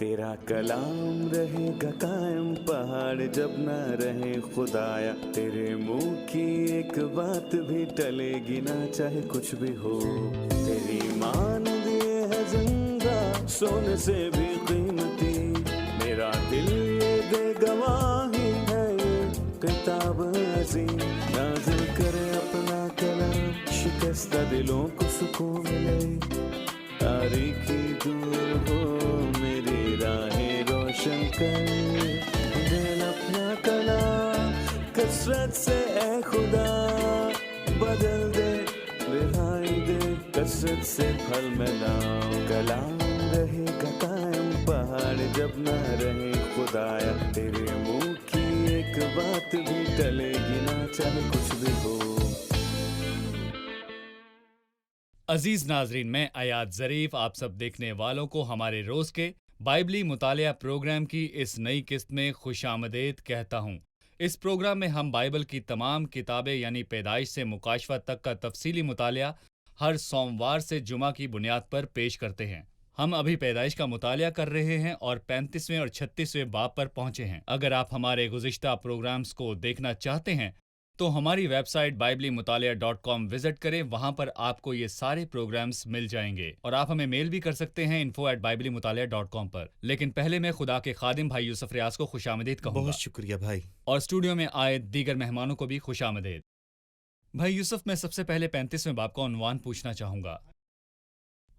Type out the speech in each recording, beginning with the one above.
تیرا کلام رہے گا قائم پہاڑ جب نہ رہے خدایا، تیرے منہ کی ایک بات بھی ٹلے گی نہ چاہے کچھ بھی ہو، تیری مان دیے ہے زندہ سونے سے بھی قیمتی، میرا دل یہ دے گواہی ہے یہ کتاب عظیم، نازل کرے اپنا کلام شکستہ دلوں کو سکون ملے، تاریکی دور ہو میری راہیں روشن کر، دل اپنا کلام کثرت سے اے خدا بدل دے، رہائی دے کثرت سے پھل ملاؤ، کلام رہے گا قائم پہاڑ جب نہ رہے خدایا، تیرے منہ کی ایک بات بھی ٹلے گی نہ چاہے کچھ بھی ہو۔ عزیز ناظرین، میں ایاد ظریف آپ سب دیکھنے والوں کو ہمارے روز کے بائبلی مطالعہ پروگرام کی اس نئی قسط میں خوش آمدید کہتا ہوں۔ اس پروگرام میں ہم بائبل کی تمام کتابیں یعنی پیدائش سے مکاشفہ تک کا تفصیلی مطالعہ ہر سوموار سے جمعہ کی بنیاد پر پیش کرتے ہیں۔ ہم ابھی پیدائش کا مطالعہ کر رہے ہیں اور 35ویں اور 36ویں باب پر پہنچے ہیں۔ اگر آپ ہمارے گزشتہ پروگرامز کو دیکھنا چاہتے ہیں تو ہماری ویب سائٹ biblemutaliah.com وزٹ کریں، وہاں پر آپ کو یہ سارے پروگرامز مل جائیں گے، اور آپ ہمیں میل بھی کر سکتے ہیں info@biblemutaliah.com پر۔ لیکن پہلے میں خدا کے خادم بھائی یوسف ریاض کو خوش آمدید کہوں گا۔ بہت شکریہ بھائی، اور اسٹوڈیو میں آئے دیگر مہمانوں کو بھی خوش آمدید۔ بھائی یوسف، میں سب سے پہلے 35ویں باب کا عنوان پوچھنا چاہوں گا۔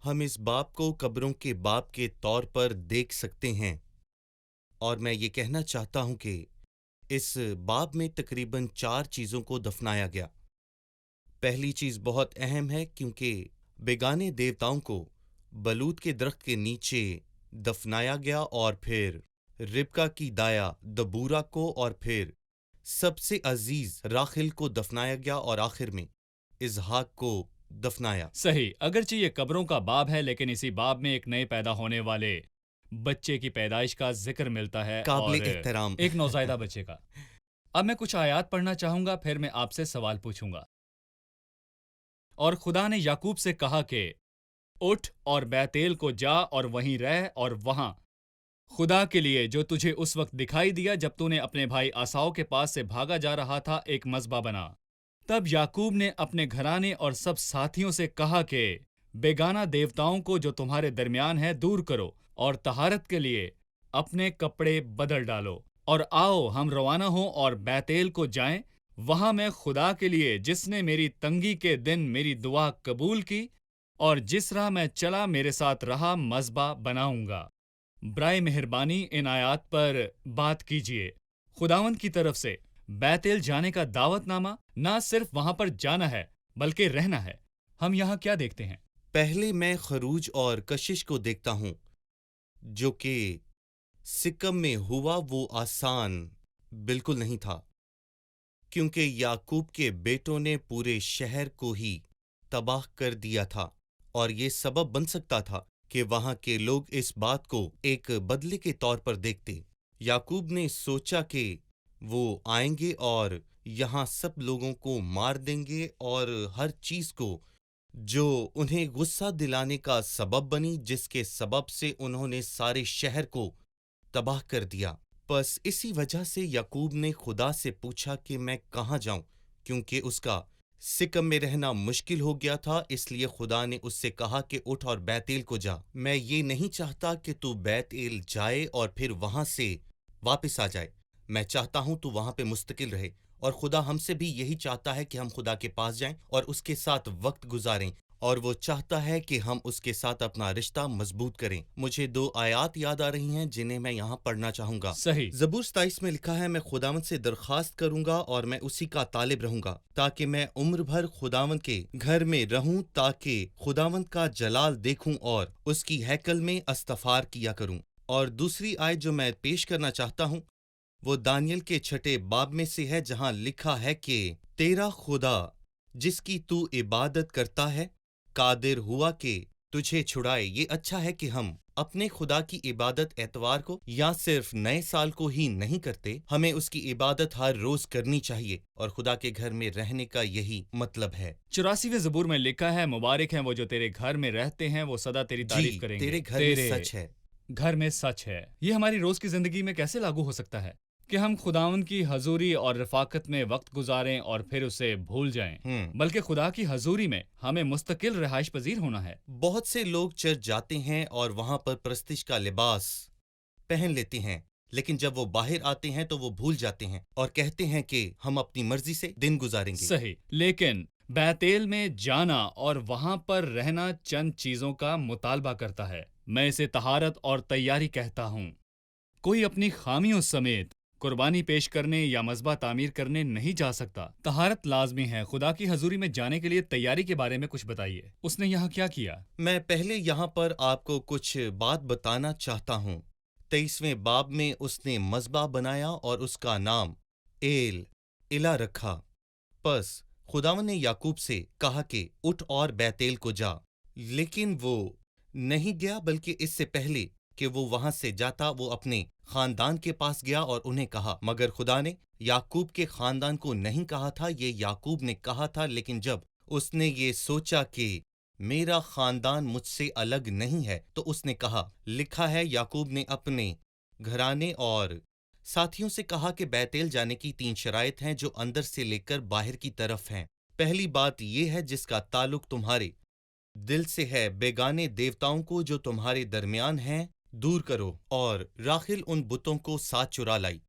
ہم اس باب کو قبروں کے باب کے طور پر دیکھ سکتے ہیں، اور میں یہ کہنا چاہتا ہوں کہ اس باب میں تقریباً 4 چیزوں کو دفنایا گیا۔ پہلی چیز بہت اہم ہے کیونکہ بیگانے دیوتاؤں کو بلوت کے درخت کے نیچے دفنایا گیا، اور پھر ربکا کی دایا دبورا کو، اور پھر سب سے عزیز راخل کو دفنایا گیا، اور آخر میں اسحاق کو دفنایا۔ صحیح، اگرچہ یہ قبروں کا باب ہے لیکن اسی باب میں ایک نئے پیدا ہونے والے بچے کی پیدائش کا ذکر ملتا ہے، قابل اور احترام ایک نوزائیدہ بچے کا۔ اب میں کچھ آیات پڑھنا چاہوں گا، پھر میں آپ سے سوال پوچھوں گا۔ اور خدا نے یعقوب سے کہا کہ اٹھ اور بیتیل کو جا اور وہیں رہ، اور وہاں خدا کے لیے جو تجھے اس وقت دکھائی دیا جب تو نے اپنے بھائی عیساؤ کے پاس سے بھاگا جا رہا تھا، ایک مذبح بنا۔ تب یعقوب نے اپنے گھرانے اور سب ساتھیوں سے کہا کہ بیگانہ دیوتاؤں کو جو تمہارے درمیان ہے دور کرو، اور طہارت کے لیے اپنے کپڑے بدل ڈالو، اور آؤ ہم روانہ ہوں اور بیتیل کو جائیں، وہاں میں خدا کے لیے جس نے میری تنگی کے دن میری دعا قبول کی اور جس راہ میں چلا میرے ساتھ رہا، مذبح بناؤں گا۔ برائے مہربانی ان آیات پر بات کیجیے۔ خداوند کی طرف سے بیتیل جانے کا دعوت نامہ نہ صرف وہاں پر جانا ہے بلکہ رہنا ہے۔ ہم یہاں کیا دیکھتے ہیں؟ پہلے میں خروج اور کشش کو دیکھتا ہوں، جو کہ سکم میں ہوا۔ وہ آسان بالکل نہیں تھا، کیونکہ یعقوب کے بیٹوں نے پورے شہر کو ہی تباہ کر دیا تھا، اور یہ سبب بن سکتا تھا کہ وہاں کے لوگ اس بات کو ایک بدلے کے طور پر دیکھتے۔ یعقوب نے سوچا کہ وہ آئیں گے اور یہاں سب لوگوں کو مار دیں گے، اور ہر چیز کو جو انہیں غصہ دلانے کا سبب بنی، جس کے سبب سے انہوں نے سارے شہر کو تباہ کر دیا۔ بس اسی وجہ سے یعقوب نے خدا سے پوچھا کہ میں کہاں جاؤں، کیونکہ اس کا سکم میں رہنا مشکل ہو گیا تھا۔ اس لیے خدا نے اس سے کہا کہ اٹھ اور بیتیل کو جا۔ میں یہ نہیں چاہتا کہ تو بیتیل جائے اور پھر وہاں سے واپس آ جائے، میں چاہتا ہوں تو وہاں پہ مستقل رہے، اور خدا ہم سے بھی یہی چاہتا ہے کہ ہم خدا کے پاس جائیں اور اس کے ساتھ وقت گزاریں، اور وہ چاہتا ہے کہ ہم اس کے ساتھ اپنا رشتہ مضبوط کریں۔ مجھے 2 آیات یاد آ رہی ہیں جنہیں میں یہاں پڑھنا چاہوں گا۔ صحیح۔ زبور 27 میں لکھا ہے، میں خداوند سے درخواست کروں گا اور میں اسی کا طالب رہوں گا، تاکہ میں عمر بھر خداوند کے گھر میں رہوں، تاکہ خداوند کا جلال دیکھوں اور اس کی ہیکل میں استغفار کیا کروں۔ اور دوسری آیت جو میں پیش کرنا چاہتا ہوں وہ دانیل کے 6 باب میں سے ہے، جہاں لکھا ہے کہ تیرا خدا جس کی تو عبادت کرتا ہے قادر ہوا کہ تجھے چھڑائے۔ یہ اچھا ہے کہ ہم اپنے خدا کی عبادت اتوار کو یا صرف نئے سال کو ہی نہیں کرتے، ہمیں اس کی عبادت ہر روز کرنی چاہیے، اور خدا کے گھر میں رہنے کا یہی مطلب ہے۔ 84ویں زبور میں لکھا ہے، مبارک ہیں وہ جو تیرے گھر میں رہتے ہیں، وہ سدا تیری تعریف کریں گے۔ تیرے گھر میں سچ ہے۔ घर में सच है। ये हमारी रोज की जिंदगी में कैसे लागू हो सकता है कि हम खुदावंद की हजूरी और रफाकत में वक्त गुजारें और फिर उसे भूल जाएं, बल्कि खुदा की हजूरी में हमें मुस्तकिल रिहाइश पजीर होना है। बहुत से लोग चर्च जाते हैं और वहां पर प्रस्तिश का लिबास पहन लेते हैं, लेकिन जब वो बाहर आते हैं तो वो भूल जाते हैं और कहते हैं कि हम अपनी मर्जी से दिन गुजारेंगे। सही, लेकिन बैतेल में जाना और वहां पर रहना चंद चीजों का मुतालबा करता है। मैं इसे तहारत और तैयारी कहता हूँ। कोई अपनी खामियों समेत कुर्बानी पेश करने या मज़बा तामीर करने नहीं जा सकता। तहारत लाजमी है। खुदा की हजूरी में जाने के लिए तैयारी के बारे में कुछ बताइए। उसने यहाँ क्या किया? मैं पहले यहाँ पर आपको कुछ बात बताना चाहता हूँ। 23वें बाब में उसने मज़बा बनाया और उसका नाम इला रखा। बस खुदावन ने याकूब से कहा कि उठ और बैतेल को जा, लेकिन वो नहीं गया, बल्कि इससे पहले कि वो वहां से जाता वो अपने खानदान के पास गया और उन्हें कहा। मगर खुदा ने याकूब के खानदान को नहीं कहा था, ये याकूब ने कहा था। लेकिन जब उसने ये सोचा कि मेरा खानदान मुझसे अलग नहीं है, तो उसने कहा, लिखा है याकूब ने अपने घराने और साथियों से कहा कि बैतेल जाने की 3 शराइत हैं जो अंदर से लेकर बाहर की तरफ हैं। पहली बात यह है जिसका ताल्लुक तुम्हारे दिल से है, बेगाने देवताओं को जो तुम्हारे दरमियान हैं दूर करो। और राखिल उन बुतों को साथ चुरा लाई।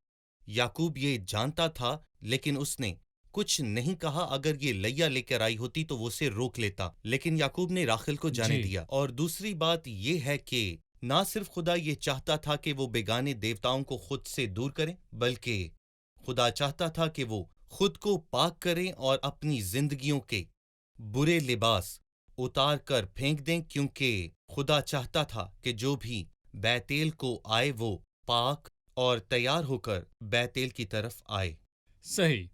याकूब ये जानता था, लेकिन उसने कुछ नहीं कहा। अगर ये लैया लेकर आई होती तो वो उसे रोक लेता, लेकिन याकूब ने राखिल को जाने दिया। और दूसरी बात ये है कि ना सिर्फ खुदा ये चाहता था कि वो बेगाने देवताओं को खुद से दूर करें, बल्कि खुदा चाहता था कि वो खुद को पाक करें और अपनी जिंदगियों के बुरे लिबास उतार कर फेंक दें, क्योंकि खुदा चाहता था कि जो भी बैतेल को आए वो पाक और तैयार होकर बैतेल की तरफ आए। सही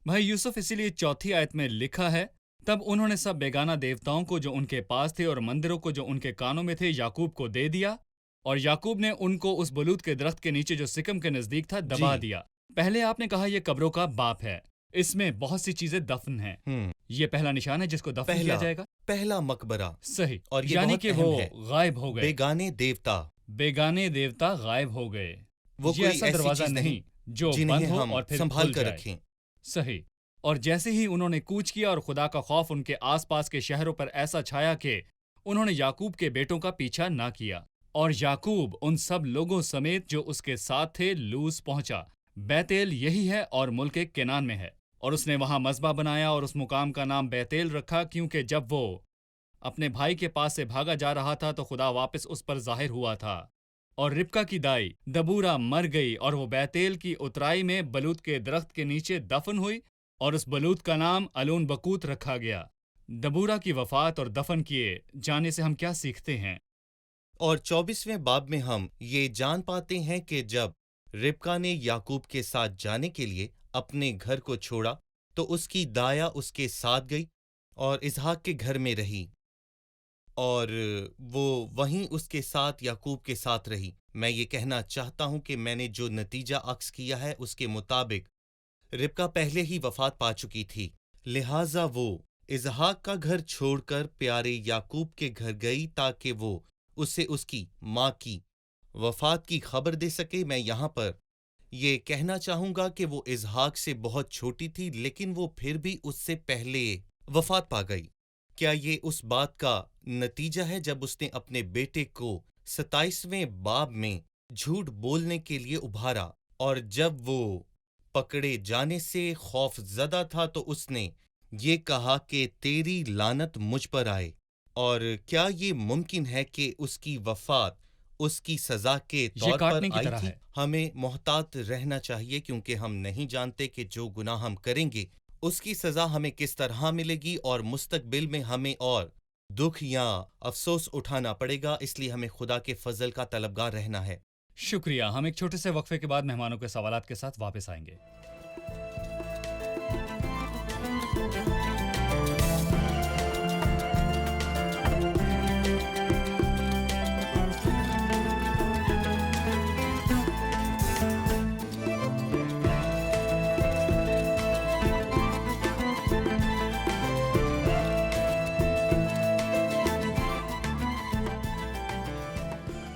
भाई यूसुफ, इसीलिए 4 आयत में लिखा है, तब उन्होंने सब बेगाना देवताओं को जो उनके पास थे और मंदिरों को जो उनके कानों में थे याकूब को दे दिया, और याकूब ने उनको उस बलूत के दरख्त के नीचे जो सिकम के नजदीक था दबा दिया। पहले आपने कहा यह कब्रों का बाप है, इसमें बहुत सी चीजें दफन हैं। ये पहला निशान है जिसको दफन किया जाएगा, पहला मकबरा। सही, और यानी कि वो गायब हो गए। बेगाने देवता गायब हो गए। वो ये ऐसा दरवाजा नहीं जो बंद हो और फिर संभाल कर जाए। रखें। सही। और जैसे ही उन्होंने कूच किया और खुदा का खौफ उनके आसपास के शहरों पर ऐसा छाया कि उन्होंने याकूब के बेटों का पीछा ना किया, और याकूब उन सब लोगों समेत जो उसके साथ थे लूज पहुंचा। बैतेल यही है और मुल्क केनान में है, और उसने वहां मज़बा बनाया और उस मुकाम का नाम बैतेल रखा, क्योंकि जब वो अपने भाई के पास से भागा जा रहा था तो खुदा वापस उस पर जाहिर हुआ था। और रिबका की दाई दबूरा मर गई और वो बैतेल की उतराई में बलूत के दरख्त के नीचे दफन हुई, और उस बलूत का नाम अलून बकूत रखा गया। दबूरा की वफात और दफन किए जाने से हम क्या सीखते हैं? और 24वें बाब में हम ये जान पाते हैं कि जब रिबका ने याकूब के साथ जाने के लिए अपने घर को छोड़ा तो उसकी दाया उसके साथ गई और इसहाक के घर में रही, और वो वहीं उसके साथ याकूब के साथ रही। मैं ये कहना चाहता हूं कि मैंने जो नतीजा अक्स किया है उसके मुताबिक रिबका पहले ही वफात पा चुकी थी, लिहाजा वो इसहाक का घर छोड़कर प्यारे याकूब के घर गई ताकि वो उसे उसकी माँ की वफात की खबर दे सके। मैं यहाँ पर ये कहना चाहूँगा कि वो इसहाक से बहुत छोटी थी, लेकिन वो फिर भी उससे पहले वफात पा गई। क्या ये उस बात का नतीजा है जब उसने अपने बेटे को 27वें बाब में झूठ बोलने के लिए उभारा, और जब वो पकड़े जाने से खौफ ज़दा था तो उसने ये कहा कि तेरी लानत मुझ पर आए। और क्या ये मुमकिन है कि उसकी वफात उसकी सजा के तौर पर आई थी? हमें मोहतात रहना चाहिए, क्योंकि हम नहीं जानते कि जो गुनाह हम करेंगे उसकी सजा हमें किस तरह मिलेगी, और मुस्तकबिल में हमें और दुख या अफसोस उठाना पड़ेगा। इसलिए हमें खुदा के फजल का तलबगार रहना है। शुक्रिया। हम एक छोटे से वक्फे के बाद मेहमानों के सवालात के साथ वापस आएंगे।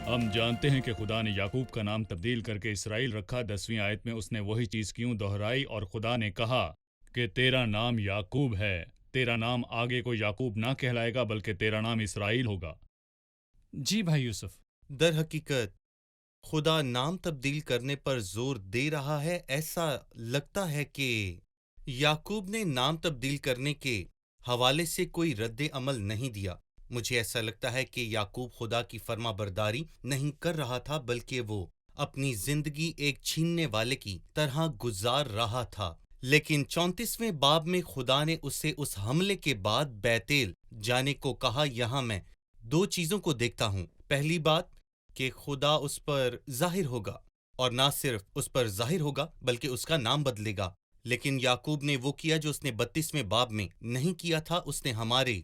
हम जानते हैं कि खुदा ने याकूब का नाम तब्दील करके इसराइल रखा। 10वीं आयत में उसने वही चीज़ क्यों दोहराई? और खुदा ने कहा कि तेरा नाम याकूब है, तेरा नाम आगे कोई याकूब ना कहलाएगा बल्कि तेरा नाम इसराइल होगा। जी भाई यूसुफ। दर हकीकत खुदा नाम तब्दील करने पर जोर दे रहा है। ऐसा लगता है कि याकूब ने नाम तब्दील करने के हवाले से कोई रद्द अमल नहीं दिया। मुझे ऐसा लगता है कि याकूब खुदा की फर्माबरदारी नहीं कर रहा था, बल्कि वो अपनी जिंदगी एक छीनने वाले की तरह गुजार रहा था। लेकिन 34वें बाब में खुदा ने उसे उस हमले के बाद बैतेल जाने को कहा। यहाँ मैं दो चीजों को देखता हूँ। पहली बात कि खुदा उस पर जाहिर होगा, और ना सिर्फ उस पर जाहिर होगा बल्कि उसका नाम बदलेगा। लेकिन याकूब ने वो किया जो उसने 32वें बाब में नहीं किया था। उसने हमारे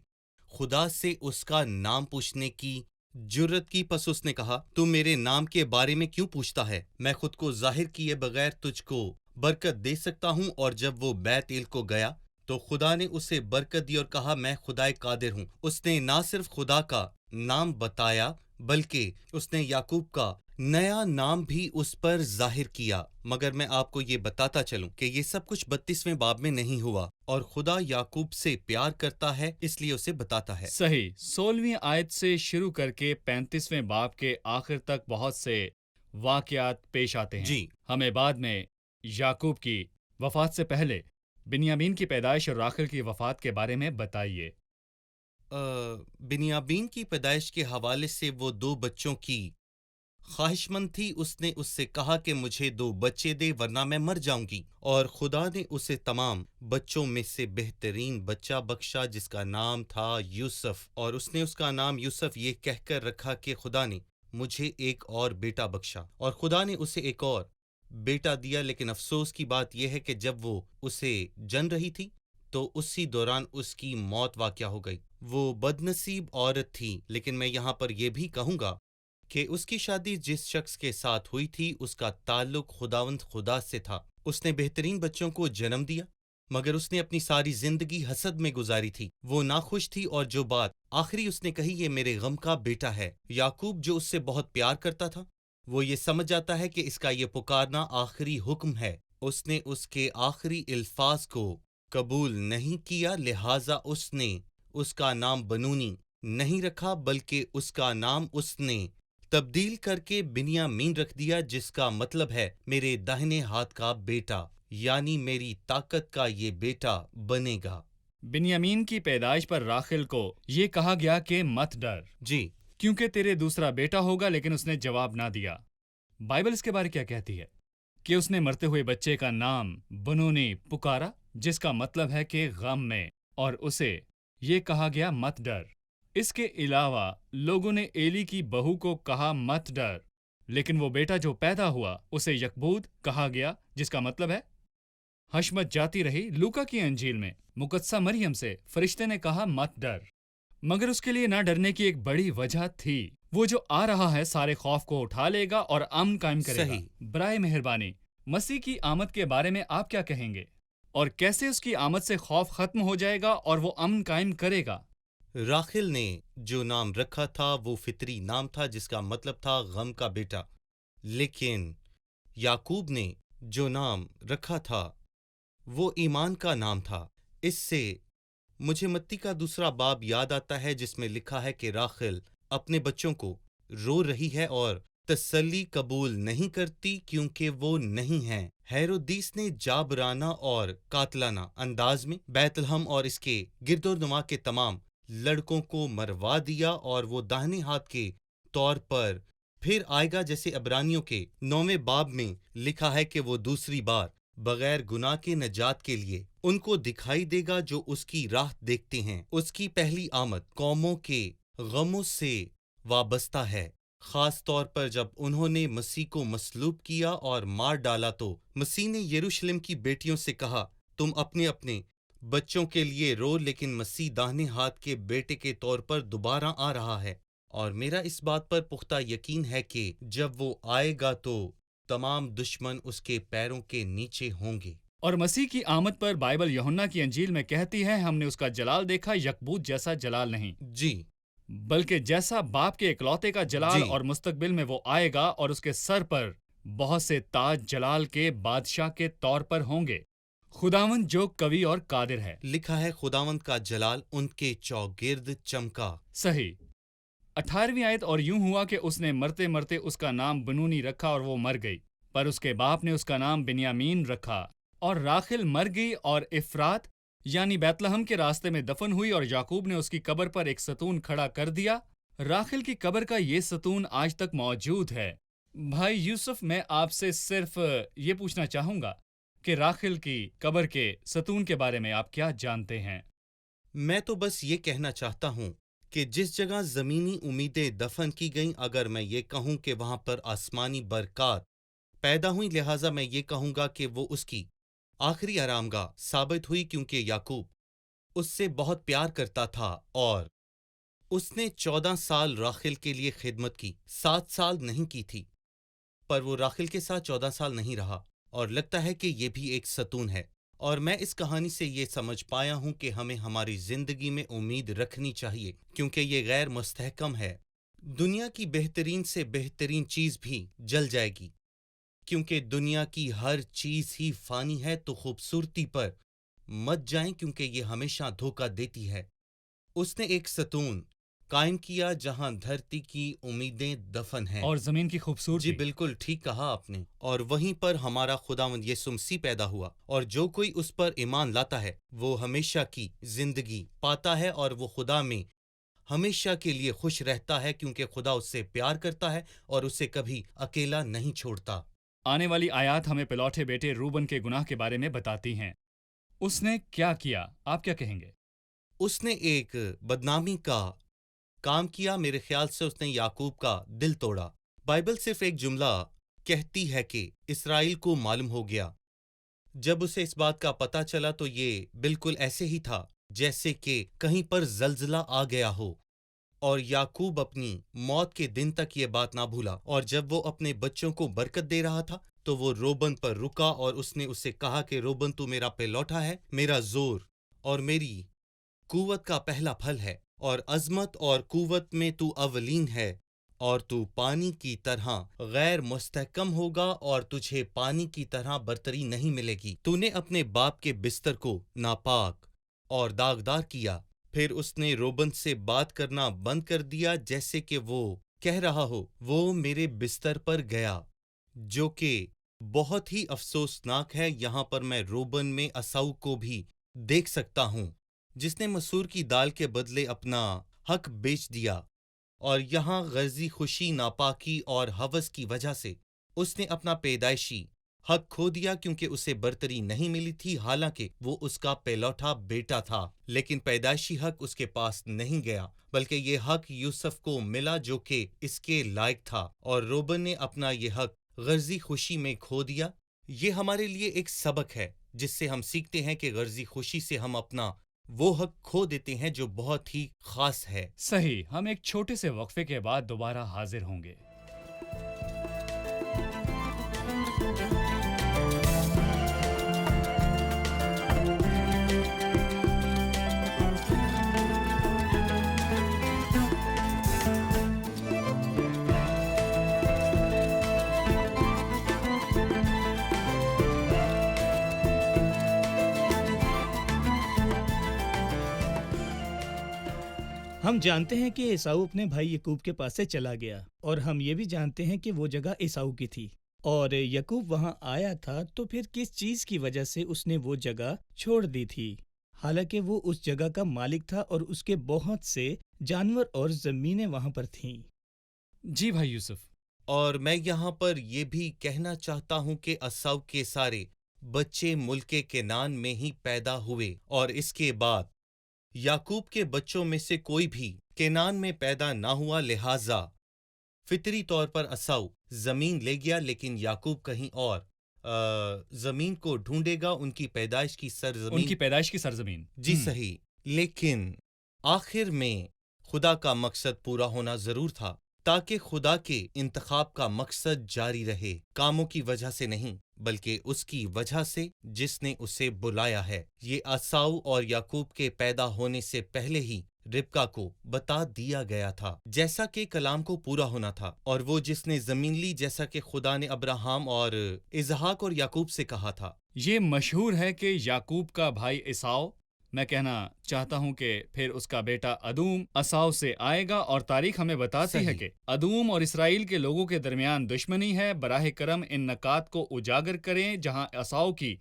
खुदा से उसका नाम पूछने की जुर्रत की। पस उसने कहा, तू मेरे नाम के बारे में क्यों पूछता है? मैं खुद को जाहिर किए बगैर तुझको बरकत दे सकता हूँ। और जब वो बैतेल को गया तो खुदा ने उसे बरकत दी और कहा, मैं खुदाए कादिर हूँ। उसने ना सिर्फ खुदा का नाम बताया बल्कि उसने याकूब का नया नाम भी उस पर जाहिर किया। मगर मैं आपको ये बताता चलूं कि ये सब कुछ 32वें बाब में नहीं हुआ, और खुदा याकूब से प्यार करता है इसलिए उसे बताता है। सही। 16वीं आयत से शुरू करके 35वें बाब के आखिर तक बहुत से वाकयात पेश आते हैं। जी। हमें बाद में याकूब की वफात से पहले बिन्यामीन की पैदाइश और राखल की वफात के बारे में बताइए। बिन्यामीन की पैदाइश के हवाले से वो दो बच्चों की ख्वाहिशमंद थी। उसने उससे कहा कि मुझे दो बच्चे दे वरना मैं मर जाऊंगी, और खुदा ने उसे तमाम बच्चों में से बेहतरीन बच्चा बख्शा जिसका नाम था यूसुफ। और उसने उसका नाम यूसुफ ये कहकर रखा कि खुदा ने मुझे एक और बेटा बख्शा, और खुदा ने उसे एक और बेटा दिया। लेकिन अफसोस की बात यह है कि जब वो उसे जन रही थी तो उसी दौरान उसकी मौत वाक़या हो गई। वो बदनसीब औरत थी। लेकिन मैं यहाँ पर यह भी कहूँगा कि उसकी शादी जिस शख्स के साथ हुई थी उसका ताल्लुक खुदावंद खुदा से था। उसने बेहतरीन बच्चों को जन्म दिया, मगर उसने अपनी सारी जिंदगी हसद में गुजारी थी। वो नाखुश थी, और जो बात आखिरी उसने कही, ये मेरे गम का बेटा है। याकूब जो उससे बहुत प्यार करता था, वो ये समझ जाता है कि इसका ये पुकारना आखिरी हुक्म है। उसने उसके आखिरी इल्फाज को कबूल नहीं किया, लिहाजा उसने उसका नाम बनूनी नहीं रखा बल्कि उसका नाम उसने तब्दील करके बिन्यामीन रख दिया, जिसका मतलब है मेरे दाहिने हाथ का बेटा, यानी मेरी ताकत का ये बेटा बनेगा। बिन्यामीन की पैदाइश पर राखल को ये कहा गया कि मत डर, जी। क्योंकि तेरे दूसरा बेटा होगा। लेकिन उसने जवाब ना दिया। बाइबल इसके बारे क्या कहती है कि उसने मरते हुए बच्चे का नाम बनूनी पुकारा, जिसका मतलब है कि गम में, और उसे ये कहा गया मत डर। इसके अलावा लोगों ने एली की बहू को कहा मत डर, लेकिन वो बेटा जो पैदा हुआ उसे यकबूद कहा गया, जिसका मतलब है हशमत जाती रही। लूका की अंजील में मुकद्दसा मरियम से फरिश्ते ने कहा मत डर, मगर उसके लिए ना डरने की एक बड़ी वजह थी। वो जो आ रहा है सारे खौफ को उठा लेगा और अमन कायम करेगा। सही। बराए मेहरबानी मसीह की आमद के बारे में आप क्या कहेंगे, और कैसे उसकी आमद से खौफ खत्म हो जाएगा और वो अमन कायम करेगा? राखिल ने जो नाम रखा था वो फितरी नाम था, जिसका मतलब था गम का बेटा। लेकिन याकूब ने जो नाम रखा था वो ईमान का नाम था। इससे मुझे मत्ती का दूसरा बाब याद आता है, जिसमें लिखा है कि राखिल अपने बच्चों को रो रही है और तसल्ली कबूल नहीं करती क्योंकि वो नहीं हैं। हेरोदीस ने जाबराना और कातलाना अंदाज में बैतलहम और इसके गिरदोनुमा के तमाम लड़कों को मरवा दिया, और वो दाहिने हाथ के तौर पर फिर आएगा, जैसे इब्रानियों के 9वें बाब में लिखा है कि वो दूसरी बार बगैर गुनाह के नजात के लिए उनको दिखाई देगा जो उसकी राह देखते हैं। उसकी पहली आमद कौमों के गमों से वाबस्ता है। खास तौर पर जब उन्होंने मसीह को मसलूब किया और मार डाला तो मसीह ने यरूशलेम की बेटियों से कहा, तुम अपने अपने बच्चों के लिए रो, लेकिन मसीह दाहिने हाथ के बेटे के तौर पर दोबारा आ रहा है। और मेरा इस बात पर पुख्ता यकीन है कि जब वो आएगा तो तमाम दुश्मन उसके पैरों के नीचे होंगे। और मसीह की आमद पर बाइबल यूहन्ना की अंजील में कहती है, हमने उसका जलाल देखा, यकबूत जैसा जलाल नहीं। जी। बल्कि जैसा बाप के इकलौते का जलाल जी। और मुस्तकबिल में वो आएगा और उसके सर पर बहुत से ताज जलाल के बादशाह के तौर पर होंगे। खुदावंद जो कवि और कादिर है। लिखा है खुदावंद का जलाल उनके चौगिर्द चमका। सही। 18वीं आयत, और यूं हुआ कि उसने मरते मरते उसका नाम बनूनी रखा और वो मर गई, पर उसके बाप ने उसका नाम बिन्यामीन रखा। और राखिल मर गई और इफ्रात यानी बैतलहम के रास्ते में दफन हुई, और याकूब ने उसकी कब्र पर एक सतून खड़ा कर दिया। राखिल की कब्र का ये सतून आज तक मौजूद है। भाई यूसुफ, मैं आपसे सिर्फ ये पूछना चाहूंगा कि राखिल की कब्र के सतून के बारे में आप क्या जानते हैं? मैं तो बस ये कहना चाहता हूँ कि जिस जगह जमीनी उम्मीदें दफन की गईं, अगर मैं ये कहूँ कि वहां पर आसमानी बरकत पैदा हुई, लिहाजा मैं ये कहूँगा कि वो उसकी आखिरी आरामगाह साबित हुई, क्योंकि याकूब उससे बहुत प्यार करता था और उसने 14 साल राखिल के लिए खिदमत की। 7 साल नहीं की थी, पर वो राखिल के साथ 14 साल नहीं रहा, और लगता है कि ये भी एक सतून है। और मैं इस कहानी से ये समझ पाया हूं कि हमें हमारी जिंदगी में उम्मीद रखनी चाहिए, क्योंकि ये गैर मुस्तहकम है। दुनिया की बेहतरीन से बेहतरीन चीज भी जल जाएगी, क्योंकि दुनिया की हर चीज ही फानी है। तो खूबसूरती पर मत जाएं, क्योंकि ये हमेशा धोखा देती है। उसने एक सतून कायम किया जहां धरती की उम्मीदें दफन हैं। और जमीन की जी खूबसूरती। बिल्कुल ठीक कहा आपने। और वहीं पर हमारा खुदावंद यीशु मसीह पैदा हुआ, और जो कोई उस पर ईमान लाता है वो हमेशा की जिंदगी पाता है, और वो खुदा में हमेशा के लिए खुश रहता है, क्योंकि खुदा उससे प्यार करता है और उसे कभी अकेला नहीं छोड़ता। आने वाली आयत हमें पिलौठे बेटे रूबन के गुनाह के बारे में बताती हैं। उसने क्या किया, आप क्या कहेंगे? उसने एक बदनामी का काम किया। मेरे ख्याल से उसने याकूब का दिल तोड़ा। बाइबल सिर्फ एक जुमला कहती है कि इसराइल को मालूम हो गया। जब उसे इस बात का पता चला तो ये बिल्कुल ऐसे ही था जैसे कि कहीं पर जलजला आ गया हो। और याकूब अपनी मौत के दिन तक ये बात ना भूला, और जब वो अपने बच्चों को बरकत दे रहा था तो वो रोबन पर रुका और उसने उससे कहा कि रोबन, तू मेरा पेलौठा है, मेरा जोर और मेरी कुव्वत का पहला फल है, और अजमत और कुव्वत में तू अवलीन है, और तू पानी की तरह गैर मुस्तहकम होगा, और तुझे पानी की तरह बरतरी नहीं मिलेगी। तूने अपने बाप के बिस्तर को नापाक और दागदार किया। फिर उसने रोबन से बात करना बंद कर दिया, जैसे कि वो कह रहा हो वो मेरे बिस्तर पर गया, जो कि बहुत ही अफसोसनाक है। यहाँ पर मैं रोबन में असाऊ को भी देख सकता हूँ, जिसने मसूर की दाल के बदले अपना हक बेच दिया, और यहाँ गर्जी खुशी, नापाकी और हवस की वजह से उसने अपना पैदाइशी हक खो दिया, क्योंकि उसे बरतरी नहीं मिली थी, हालांकि वो उसका पेलौठा बेटा था। लेकिन पैदाइशी हक उसके पास नहीं गया, बल्कि ये हक यूसुफ को मिला, जो कि इसके लायक था, और रोबन ने अपना ये हक गर्जी खुशी में खो दिया। ये हमारे लिए एक सबक है, जिससे हम सीखते हैं कि गर्जी खुशी से हम अपना वो हक खो देते हैं जो बहुत ही खास है। सही। हम एक छोटे से वक्फे के बाद दोबारा हाजिर होंगे। हम जानते हैं कि एसाऊ अपने भाई याकूब के पास से चला गया, और हम ये भी जानते हैं कि वो जगह एसाऊ की थी, और याकूब वहां आया था। तो फिर किस चीज की वजह से उसने वो जगह छोड़ दी थी? हालांकि वो उस जगह का मालिक था और उसके बहुत से जानवर और जमीनें वहां पर थीं। जी भाई यूसुफ। और मैं यहाँ पर ये भी कहना चाहता हूँ कि असाव के सारे बच्चे मुल्के केनान में ही पैदा हुए, और इसके बाद याकूब के बच्चों में से कोई भी केनान में पैदा ना हुआ। लिहाजा फितरी तौर पर असाव जमीन ले गया, लेकिन याकूब कहीं और जमीन को ढूंढेगा, उनकी पैदाइश की सरजमीन। जी सही। लेकिन आखिर में खुदा का मकसद पूरा होना जरूर था, ताकि खुदा के इंतखाब का मकसद जारी रहे, कामों की वजह से नहीं, बल्कि उसकी वजह से जिसने उसे बुलाया है। ये असाऊ और याकूब के पैदा होने से पहले ही ربکا کو بتا دیا گیا تھا جیسا کہ کلام کو پورا ہونا تھا، اور وہ جس نے زمین لی جیسا کہ خدا نے ابراہم اور اسحاق اور یعقوب سے کہا تھا۔ یہ مشہور ہے کہ یعقوب کا بھائی عیساؤ، میں کہنا چاہتا ہوں کہ پھر اس کا بیٹا ادوم عیساؤ سے آئے گا، اور تاریخ ہمیں بتاتی ہے صحیح۔ کہ ادوم اور اسرائیل کے لوگوں کے درمیان دشمنی ہے۔ براہ کرم ان نکات کو اجاگر کریں جہاں عیساؤ کی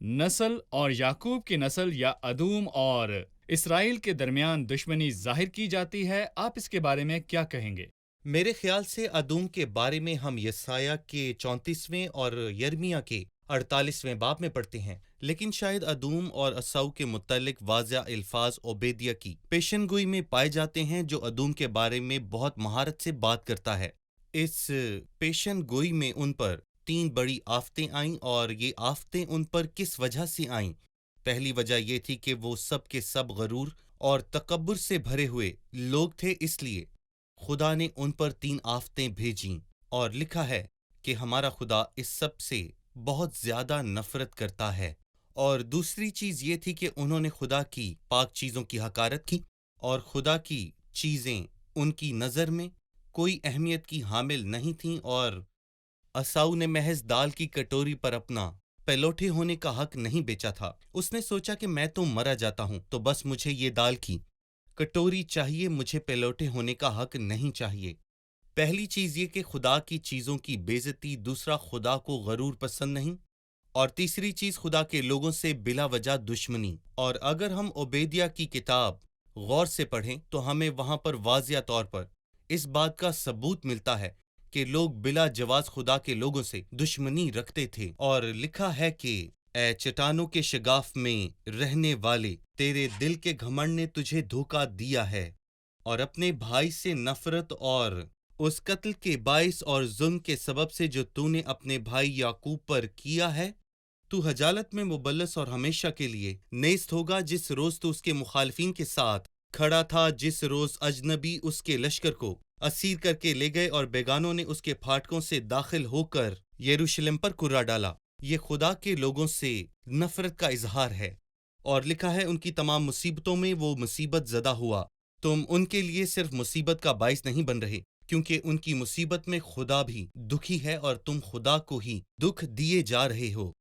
نسل اور یعقوب کی نسل یا ادوم اور اسرائیل کے درمیان دشمنی ظاہر کی جاتی ہے۔ آپ اس کے بارے میں کیا کہیں گے؟ میرے خیال سے ادوم کے بارے میں ہم یسایہ کے 34ویں اور یرمیہ کے 48ویں باب میں پڑھتے ہیں، لیکن شاید ادوم اور عیساؤ کے متعلق واضح الفاظ عبیدیہ کی پیشن گوئی میں پائے جاتے ہیں، جو ادوم کے بارے میں بہت مہارت سے بات کرتا ہے۔ اس پیشن گوئی میں ان پر 3 بڑی آفتیں آئیں، اور یہ آفتیں ان پر کس وجہ سے آئیں؟ پہلی وجہ یہ تھی کہ وہ سب کے سب غرور اور تکبر سے بھرے ہوئے لوگ تھے، اس لیے خدا نے ان پر 3 آفتیں بھیجیں، اور لکھا ہے کہ ہمارا خدا اس سب سے بہت زیادہ نفرت کرتا ہے۔ اور دوسری چیز یہ تھی کہ انہوں نے خدا کی پاک چیزوں کی حقارت کی، اور خدا کی چیزیں ان کی نظر میں کوئی اہمیت کی حامل نہیں تھیں، اور عیساؤ نے محض دال کی کٹوری پر اپنا پیلوٹے ہونے کا حق نہیں بیچا تھا۔ اس نے سوچا کہ میں تو مرا جاتا ہوں، تو بس مجھے یہ دال کی کٹوری چاہیے، مجھے پیلوٹے ہونے کا حق نہیں چاہیے۔ پہلی چیز یہ کہ خدا کی چیزوں کی بے عزتی، دوسرا خدا کو غرور پسند نہیں، اور تیسری چیز خدا کے لوگوں سے بلا وجہ دشمنی۔ اور اگر ہم عبیدیہ کی کتاب غور سے پڑھیں تو ہمیں وہاں پر واضح طور پر اس بات کا ثبوت ملتا ہے کہ لوگ بلا جواز خدا کے لوگوں سے دشمنی رکھتے تھے، اور لکھا ہے کہ اے چٹانوں کے شگاف میں رہنے والے، تیرے دل کے گھمنڈ نے تجھے دھوکہ دیا ہے، اور اپنے بھائی سے نفرت اور اس قتل کے باعث اور ظلم کے سبب سے جو تو نے اپنے بھائی یعقوب پر کیا ہے، تو حجالت میں مبلس اور ہمیشہ کے لیے نیست ہوگا۔ جس روز تو اس کے مخالفین کے ساتھ کھڑا تھا، جس روز اجنبی اس کے لشکر کو اسیر کر کے لے گئے اور بیگانوں نے اس کے پھاٹکوں سے داخل ہو کر یروشلم پر کرا ڈالا۔ یہ خدا کے لوگوں سے نفرت کا اظہار ہے، اور لکھا ہے ان کی تمام مصیبتوں میں وہ مصیبت زدہ ہوا۔ تم ان کے لیے صرف مصیبت کا باعث نہیں بن رہے، کیونکہ ان کی مصیبت میں خدا بھی دکھی ہے، اور تم خدا کو ہی دکھ دیے جا رہے ہو۔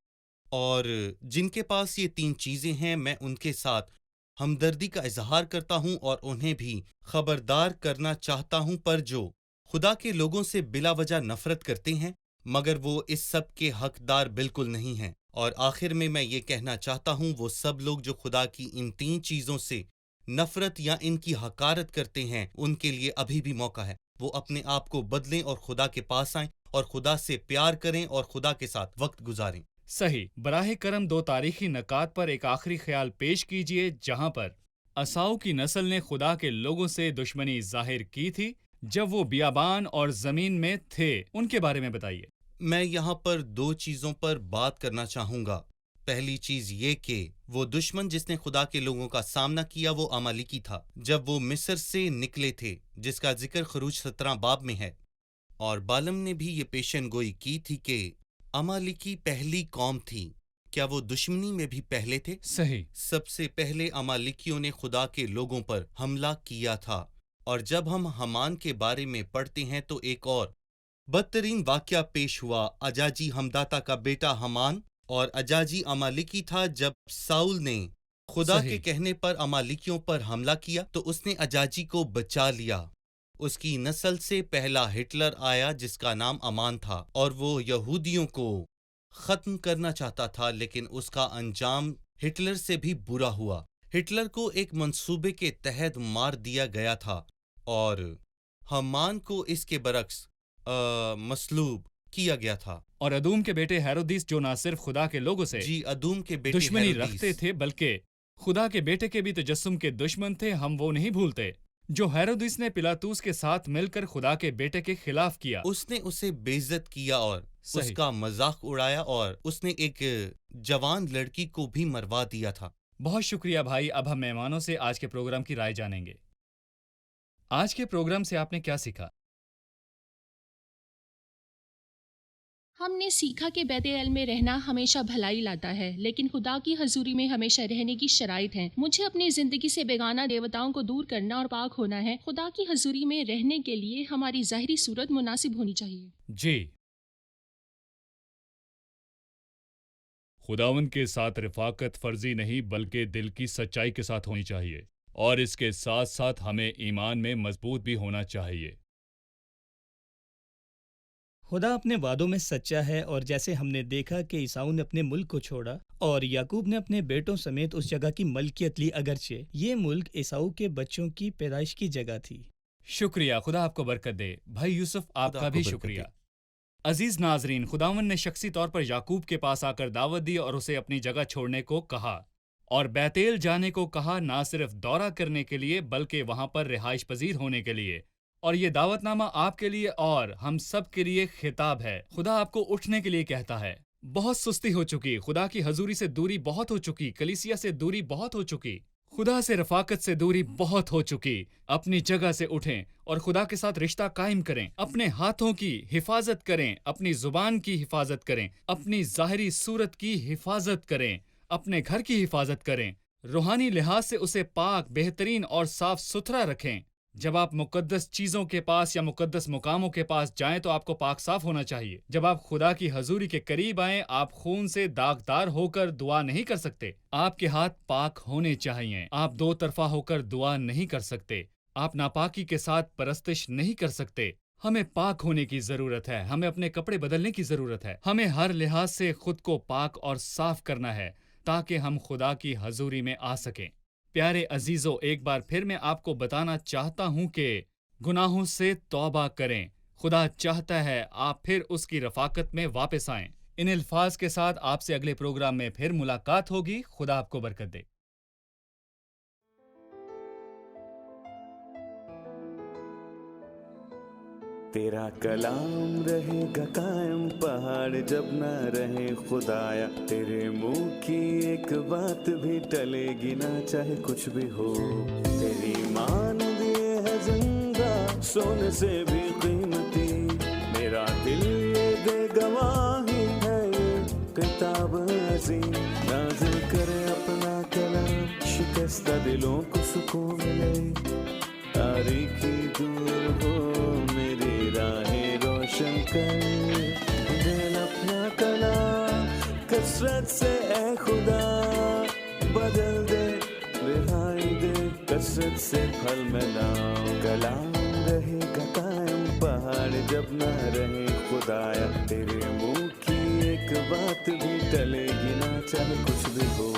اور جن کے پاس یہ 3 چیزیں ہیں، میں ان کے ساتھ ہمدردی کا اظہار کرتا ہوں اور انہیں بھی خبردار کرنا چاہتا ہوں، پر جو خدا کے لوگوں سے بلا وجہ نفرت کرتے ہیں، مگر وہ اس سب کے حقدار بالکل نہیں ہیں۔ اور آخر میں یہ کہنا چاہتا ہوں، وہ سب لوگ جو خدا کی ان 3 چیزوں سے نفرت یا ان کی حقارت کرتے ہیں، ان کے لیے ابھی بھی موقع ہے۔ وہ اپنے آپ کو بدلیں اور خدا کے پاس آئیں، اور خدا سے پیار کریں اور خدا کے ساتھ وقت گزاریں۔ صحیح۔ براہ کرم 2 تاریخی نکات پر ایک آخری خیال پیش کیجئے جہاں پر عیساؤ کی نسل نے خدا کے لوگوں سے دشمنی ظاہر کی تھی جب وہ بیابان اور زمین میں تھے، ان کے بارے میں بتائیے۔ میں یہاں پر 2 چیزوں پر بات کرنا چاہوں گا۔ پہلی چیز یہ کہ وہ دشمن جس نے خدا کے لوگوں کا سامنا کیا وہ عمالیکی تھا، جب وہ مصر سے نکلے تھے، جس کا ذکر خروج 17 باب میں ہے۔ اور بالم نے بھی یہ پیشن گوئی کی تھی کہ عمالیکی پہلی قوم تھی۔ کیا وہ دشمنی میں بھی پہلے تھے؟ صحیح۔ سب سے پہلے عمالیکیوں نے خدا کے لوگوں پر حملہ کیا تھا، اور جب ہم حمان کے بارے میں پڑھتے ہیں تو ایک اور بدترین واقعہ پیش ہوا۔ اجاجی ہمداتا کا بیٹا حمان، اور اجاجی عمالیکی تھا۔ جب ساؤل نے خدا صحیح۔ کے کہنے پر عمالیکیوں پر حملہ کیا تو اس نے اجاجی کو بچا لیا۔ اس کی نسل سے پہلا ہٹلر آیا جس کا نام امان تھا، اور وہ یہودیوں کو ختم کرنا چاہتا تھا، لیکن اس کا انجام ہٹلر سے بھی برا ہوا۔ ہٹلر کو ایک منصوبے کے تحت مار دیا گیا تھا، اور حمان کو اس کے برعکس مصلوب کیا گیا تھا۔ اور ادوم کے بیٹے ہیرودیس جو نہ صرف خدا کے لوگوں سے جی، ادوم کے بیٹے دشمنی ہیرودیس رکھتے تھے بلکہ خدا کے بیٹے کے بھی تجسم کے دشمن تھے، ہم وہ نہیں بھولتے جو ہیرودیس نے پلاطوس کے ساتھ مل کر خدا کے بیٹے کے خلاف کیا۔ اس نے اسے بے عزت کیا اور اس صحیح۔ کا مذاق اڑایا، اور اس نے ایک جوان لڑکی کو بھی مروا دیا تھا۔ بہت شکریہ بھائی۔ اب ہم مہمانوں سے آج کے پروگرام کی رائے جانیں گے۔ آج کے پروگرام سے آپ نے کیا سیکھا؟ ہم نے سیکھا کہ بیت ال میں رہنا ہمیشہ بھلائی لاتا ہے، لیکن خدا کی حضوری میں ہمیشہ رہنے کی شرائط ہیں۔ مجھے اپنی زندگی سے بیگانہ دیوتاؤں کو دور کرنا اور پاک ہونا ہے۔ خدا کی حضوری میں رہنے کے لیے ہماری ظاہری صورت مناسب ہونی چاہیے۔ جی، خداوند کے ساتھ رفاقت فرضی نہیں بلکہ دل کی سچائی کے ساتھ ہونی چاہیے، اور اس کے ساتھ ساتھ ہمیں ایمان میں مضبوط بھی ہونا چاہیے۔ خدا اپنے وعدوں میں سچا ہے، اور جیسے ہم نے دیکھا کہ عیساؤ نے اپنے ملک کو چھوڑا اور یعقوب نے اپنے بیٹوں سمیت اس جگہ کی ملکیت لی، اگرچہ یہ ملک عیساؤ کے بچوں کی پیدائش کی جگہ تھی۔ شکریہ، خدا آپ کو برکت دے۔ بھائی یوسف، آپ خدا کا آپ کو بھی برکت شکریہ۔ دے۔ عزیز ناظرین، خداوند نے شخصی طور پر یعقوب کے پاس آ کر دعوت دی اور اسے اپنی جگہ چھوڑنے کو کہا، اور بیت ال جانے کو کہا، نہ صرف دورہ کرنے کے لیے بلکہ وہاں پر رہائش پذیر ہونے کے لیے۔ اور یہ دعوت نامہ آپ کے لیے اور ہم سب کے لیے خطاب ہے۔ خدا آپ کو اٹھنے کے لیے کہتا ہے۔ بہت سستی ہو چکی، خدا کی حضوری سے دوری بہت ہو چکی، کلیسیا سے دوری بہت ہو چکی، خدا سے رفاقت سے دوری بہت ہو چکی۔ اپنی جگہ سے اٹھیں اور خدا کے ساتھ رشتہ قائم کریں، اپنے ہاتھوں کی حفاظت کریں، اپنی زبان کی حفاظت کریں، اپنی ظاہری صورت کی حفاظت کریں، اپنے گھر کی حفاظت کریں، روحانی لحاظ سے اسے پاک، بہترین اور صاف ستھرا رکھیں۔ جب آپ مقدس چیزوں کے پاس یا مقدس مقاموں کے پاس جائیں تو آپ کو پاک صاف ہونا چاہیے۔ جب آپ خدا کی حضوری کے قریب آئیں، آپ خون سے داغدار ہو کر دعا نہیں کر سکتے۔ آپ کے ہاتھ پاک ہونے چاہیے۔ آپ دو طرفہ ہو کر دعا نہیں کر سکتے۔ آپ ناپاکی کے ساتھ پرستش نہیں کر سکتے۔ ہمیں پاک ہونے کی ضرورت ہے، ہمیں اپنے کپڑے بدلنے کی ضرورت ہے، ہمیں ہر لحاظ سے خود کو پاک اور صاف کرنا ہے تاکہ ہم خدا کی حضوری میں آ سکیں۔ پیارے عزیزو، ایک بار پھر میں آپ کو بتانا چاہتا ہوں کہ گناہوں سے توبہ کریں۔ خدا چاہتا ہے آپ پھر اس کی رفاقت میں واپس آئیں۔ ان الفاظ کے ساتھ آپ سے اگلے پروگرام میں پھر ملاقات ہوگی۔ خدا آپ کو برکت دے۔ تیرا کلام رہے گا قائم، پہاڑ جب نہ رہے خدایا، تیرے منہ کی ایک بات بھی ٹلے گی نہ، چاہے کچھ بھی ہو۔ تیری مان دیے ہے زندہ، سونے سے بھی قیمتی، میرا دل یہ دے گواہی ہے، یہ کتاب عظیم نازل کرے اپنا کلام، شکستہ دلوں کو سکون ملے، تاریکی دور ہو میری راہیں روشن کر، دل اپنا کلام کثرت سے اے خدا بدل دے، رہائی دے کثرت سے پھل ملاؤ۔ کلام رہے گا قائم، پہاڑ جب نہ رہے خدایا، تیرے منہ کی ایک بات بھی ٹلے گی نہ، چاہے کچھ بھی ہو۔